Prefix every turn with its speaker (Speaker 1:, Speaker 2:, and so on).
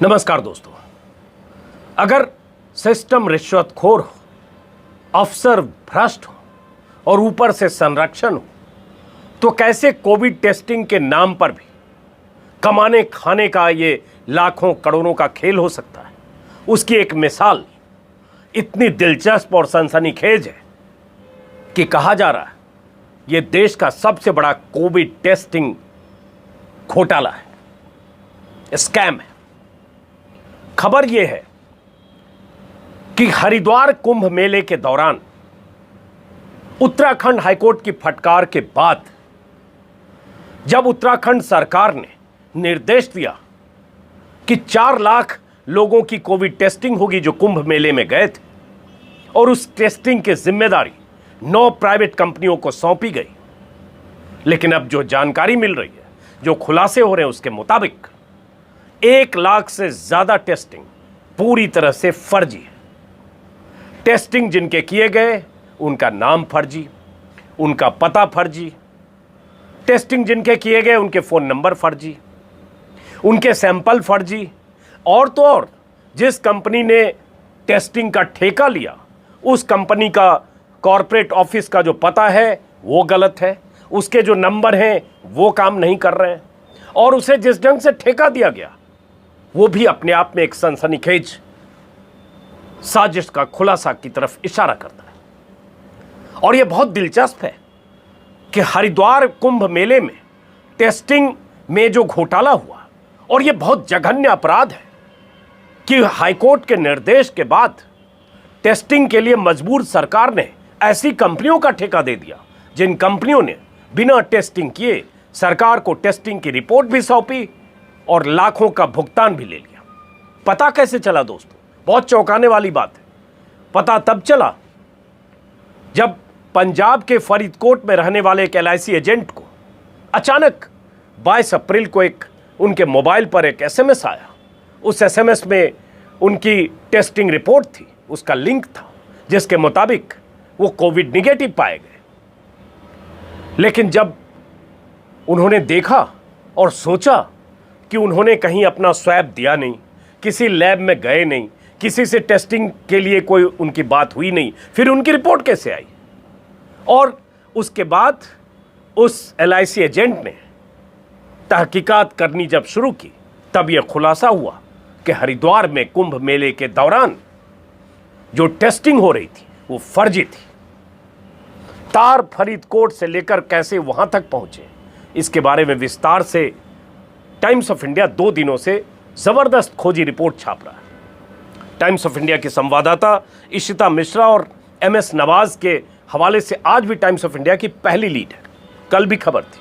Speaker 1: नमस्कार दोस्तों। अगर सिस्टम रिश्वतखोर हो, अफसर भ्रष्ट हो और ऊपर से संरक्षण हो, तो कैसे कोविड टेस्टिंग के नाम पर भी कमाने खाने का ये लाखों करोड़ों का खेल हो सकता है। उसकी एक मिसाल इतनी दिलचस्प और सनसनीखेज है कि कहा जा रहा है ये देश का सबसे बड़ा कोविड टेस्टिंग घोटाला है, स्कैम है। खबर यह है कि हरिद्वार कुंभ मेले के दौरान उत्तराखंड हाईकोर्ट की फटकार के बाद जब उत्तराखंड सरकार ने निर्देश दिया कि 4 लाख लोगों की कोविड टेस्टिंग होगी जो कुंभ मेले में गए थे, और उस टेस्टिंग की जिम्मेदारी 9 प्राइवेट कंपनियों को सौंपी गई। लेकिन अब जो जानकारी मिल रही है, जो खुलासे हो रहे हैं, उसके मुताबिक 1 लाख से ज्यादा टेस्टिंग पूरी तरह से फर्जी है। टेस्टिंग जिनके किए गए उनका नाम फर्जी, उनका पता फर्जी, टेस्टिंग जिनके किए गए उनके फोन नंबर फर्जी, उनके सैंपल फर्जी, और तो और जिस कंपनी ने टेस्टिंग का ठेका लिया उस कंपनी का कॉर्पोरेट ऑफिस का जो पता है वो गलत है, उसके जो नंबर हैं वो काम नहीं कर रहे हैं, और उसे जिस ढंग से ठेका दिया गया वो भी अपने आप में एक सनसनीखेज साजिश का खुलासा की तरफ इशारा करता है। और यह बहुत दिलचस्प है कि हरिद्वार कुंभ मेले में टेस्टिंग में जो घोटाला हुआ, और यह बहुत जघन्य अपराध है कि हाईकोर्ट के निर्देश के बाद टेस्टिंग के लिए मजबूर सरकार ने ऐसी कंपनियों का ठेका दे दिया जिन कंपनियों ने बिना टेस्टिंग किए सरकार को टेस्टिंग की रिपोर्ट भी सौंपी और लाखों का भुगतान भी ले लिया। पता कैसे चला दोस्तों? बहुत चौंकाने वाली बात है। पता तब चला जब पंजाब के फरीदकोट में रहने वाले एक LIC एजेंट को अचानक 22 अप्रैल को उनके मोबाइल पर एक SMS आया। उस SMS में उनकी टेस्टिंग रिपोर्ट थी, उसका लिंक था जिसके मुताबिक वो कोविड निगेटिव पाए गए। लेकिन जब उन्होंने देखा और सोचा कि उन्होंने कहीं अपना स्वैब दिया नहीं, किसी लैब में गए नहीं, किसी से टेस्टिंग के लिए कोई उनकी बात हुई नहीं, फिर उनकी रिपोर्ट कैसे आई? और उसके बाद उस LIC एजेंट ने तहकीकात करनी जब शुरू की तब यह खुलासा हुआ कि हरिद्वार में कुंभ मेले के दौरान जो टेस्टिंग हो रही थी वो फर्जी थी। तार फरीदकोट से लेकर कैसे वहां तक पहुंचे, इसके बारे में विस्तार से टाइम्स ऑफ इंडिया 2 दिनों से जबरदस्त खोजी रिपोर्ट छाप रहा है। टाइम्स ऑफ इंडिया के संवाददाता इशिता मिश्रा और MS नवाज के हवाले से आज भी टाइम्स ऑफ इंडिया की पहली लीड है। कल भी खबर थी।